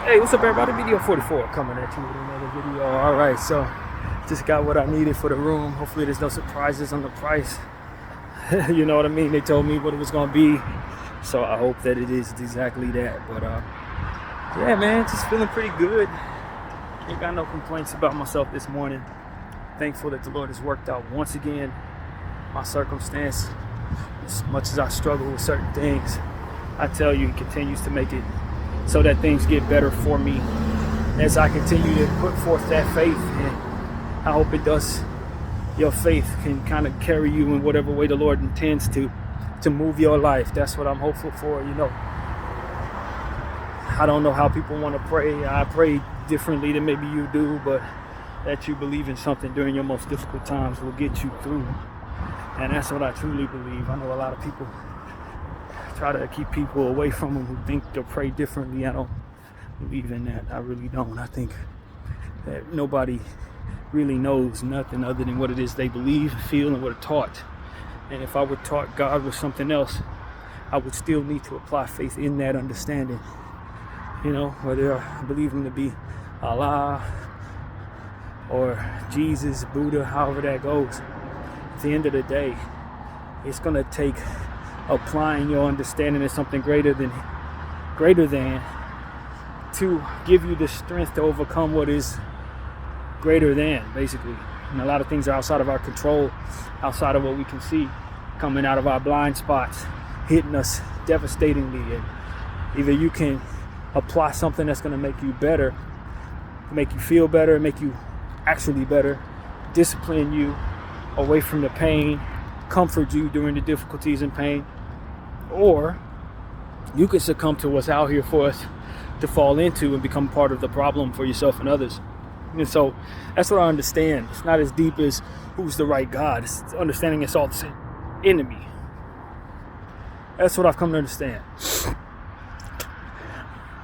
Hey, what's up everybody? BDF 44 coming at you with another video. Alright, so just got what I needed for the room. Hopefully there's no surprises on the price. You know what I mean? They told me what it was going to be. So I hope that it is exactly that. But yeah, man, just feeling pretty good. Ain't got no complaints about myself this morning. Thankful that the Lord has worked out once again my circumstance. As much as I struggle with certain things, I tell you, He continues to make it so that things get better for me as I continue to put forth that faith. And I hope it does. Your faith can kind of carry you in whatever way the Lord intends to move your life. That's what I'm hopeful for. You know, I don't know how people want to pray. I pray differently than maybe you do, but that you believe in something during your most difficult times will get you through. And that's what I truly believe. I know a lot of people try to keep people away from them who think they'll pray differently. I don't believe in that. I really don't. I think that nobody really knows nothing other than what it is they believe, feel, and what are taught. And if I were taught God was something else, I would still need to apply faith in that understanding. You know, whether I believe Him to be Allah or Jesus, Buddha, however that goes. At the end of the day, it's going to take applying your understanding of something greater than to give you the strength to overcome what is greater than, basically. And a lot of things are outside of our control, outside of what we can see, coming out of our blind spots, hitting us devastatingly. And either you can apply something that's going to make you better, make you feel better, make you actually better, discipline you away from the pain, comfort you during the difficulties and pain, or you can succumb to what's out here for us to fall into and become part of the problem for yourself and others. And so that's what I understand. It's not as deep as who's the right God. It's understanding it's all the same enemy. That's what I've come to understand.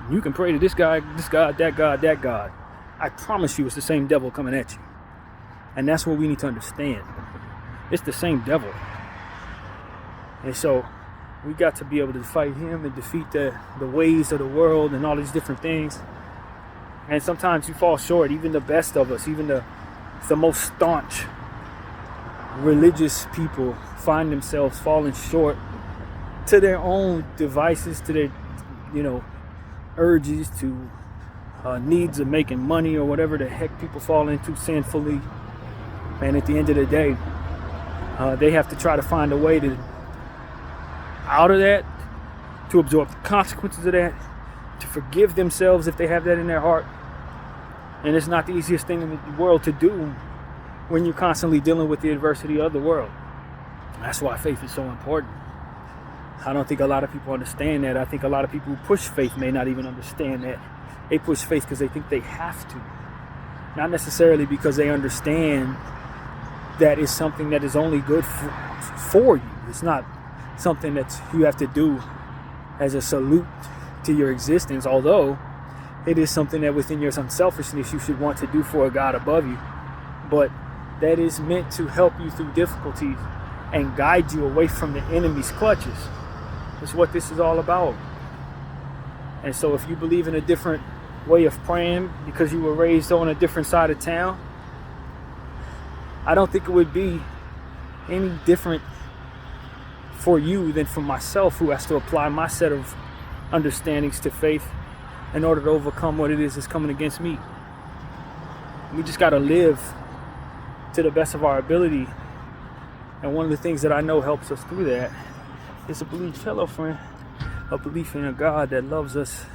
You can pray to this guy, that God, that God. I promise you it's the same devil coming at you. And that's what we need to understand. It's the same devil. And so we got to be able to fight him and defeat the ways of the world and all these different things. And sometimes you fall short, even the best of us, even the most staunch religious people find themselves falling short to their own devices, to their, urges, to needs of making money or whatever the heck people fall into sinfully. And at the end of the day, they have to try to find a way to out of that, to absorb the consequences of that, to forgive themselves if they have that in their heart. And it's not the easiest thing in the world to do when you're constantly dealing with the adversity of the world. That's why faith is so important. I don't think a lot of people understand that. I think a lot of people who push faith may not even understand that. They push faith because they think they have to. Not necessarily because they understand that is something that is only good for you. It's not something that you have to do as a salute to your existence, although it is something that within your unselfishness you should want to do for a God above you. But that is meant to help you through difficulties and guide you away from the enemy's clutches. That's what this is all about. And so if you believe in a different way of praying because you were raised on a different side of town, I don't think it would be any different for you than for myself, who has to apply my set of understandings to faith in order to overcome what it is that's coming against me. We just got to live to the best of our ability. And one of the things that I know helps us through that is a belief, hello friend, a belief in a God that loves us,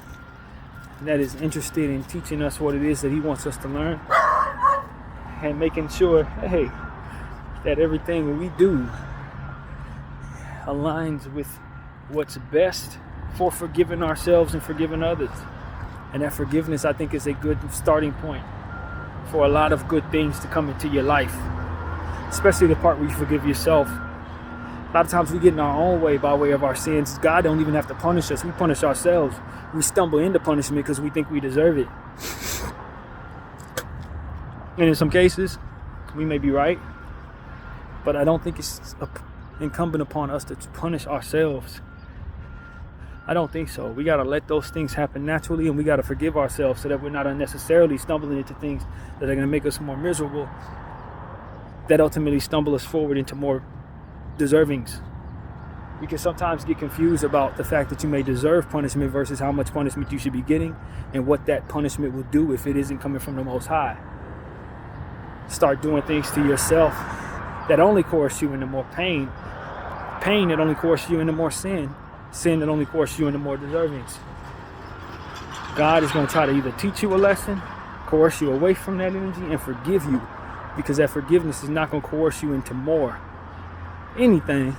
that is interested in teaching us what it is that He wants us to learn, and making sure, hey, that everything we do aligns with what's best for forgiving ourselves and forgiving others. And that forgiveness, I think, is a good starting point for a lot of good things to come into your life, especially the part where you forgive yourself. A lot of times we get in our own way by way of our sins. God don't even have to punish us. We punish ourselves. We stumble into punishment because we think we deserve it. And in some cases, we may be right, but I don't think it's incumbent upon us to punish ourselves I don't think so. We got to let those things happen naturally, and we got to forgive ourselves so that we're not unnecessarily stumbling into things that are going to make us more miserable, that ultimately stumble us forward into more deservings. You can sometimes get confused about the fact that you may deserve punishment versus how much punishment you should be getting and what that punishment will do if it isn't coming from the Most High. Start doing things to yourself that only coerce you into more pain, pain that only coerces you into more sin, sin that only coerces you into more deservings. God is going to try to either teach you a lesson, coerce you away from that energy, and forgive you, because that forgiveness is not going to coerce you into more anything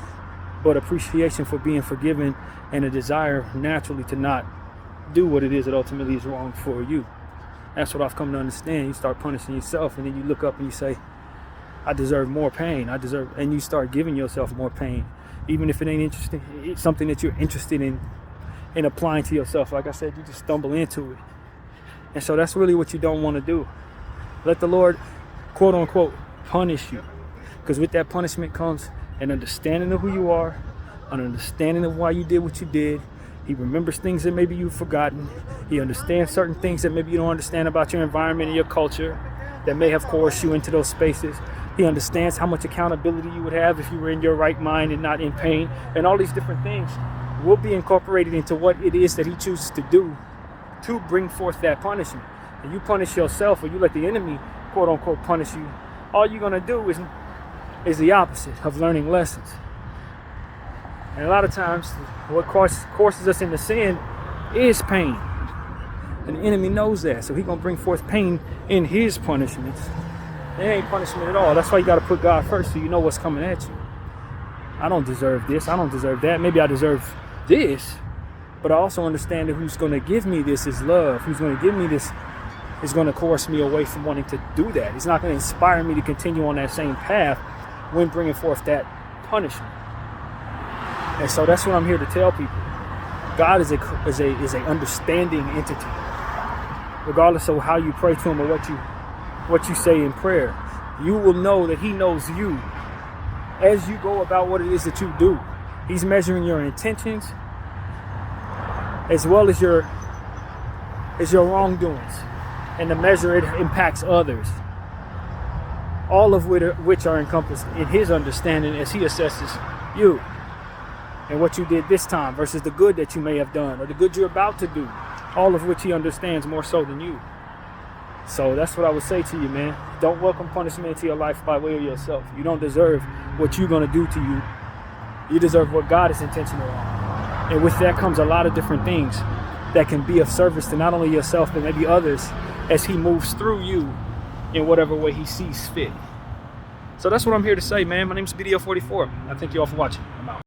but appreciation for being forgiven and a desire naturally to not do what it is that ultimately is wrong for you. That's what I've come to understand. You start punishing yourself, and then you look up and you say, I deserve more pain. And you start giving yourself more pain, even if it ain't interesting. It's something that you're interested in applying to yourself. Like I said, you just stumble into it. And so that's really what you don't want to do. Let the Lord, quote unquote, punish you. Because with that punishment comes an understanding of who you are, an understanding of why you did what you did. He remembers things that maybe you've forgotten. He understands certain things that maybe you don't understand about your environment and your culture that may have coerced you into those spaces. He understands how much accountability you would have if you were in your right mind and not in pain. And all these different things will be incorporated into what it is that he chooses to do to bring forth that punishment. And you punish yourself, or you let the enemy, quote unquote, punish you, all you're going to do is the opposite of learning lessons. And a lot of times, what courses us into sin is pain. And the enemy knows that, so he's going to bring forth pain in his punishments. It ain't punishment at all. That's why you got to put God first, so you know what's coming at you. I don't deserve this. I don't deserve that. Maybe I deserve this, but I also understand that who's going to give me this is love. Who's going to give me this is going to coerce me away from wanting to do that. He's not going to inspire me to continue on that same path when bringing forth that punishment. And so that's what I'm here to tell people. God is a understanding entity. Regardless of how you pray to him or what you say in prayer, you will know that he knows you as you go about what it is that you do. He's measuring your intentions as well as your wrongdoings, and the measure it impacts others. All of which are encompassed in his understanding as he assesses you and what you did this time versus the good that you may have done or the good you're about to do, all of which he understands more so than you. So that's what I would say to you, man. Don't welcome punishment into your life by way of yourself. You don't deserve what you're going to do to you. You deserve what God is intentional on. And with that comes a lot of different things that can be of service to not only yourself, but maybe others as he moves through you in whatever way he sees fit. So that's what I'm here to say, man. My name is BDF 44. I thank you all for watching. I'm out.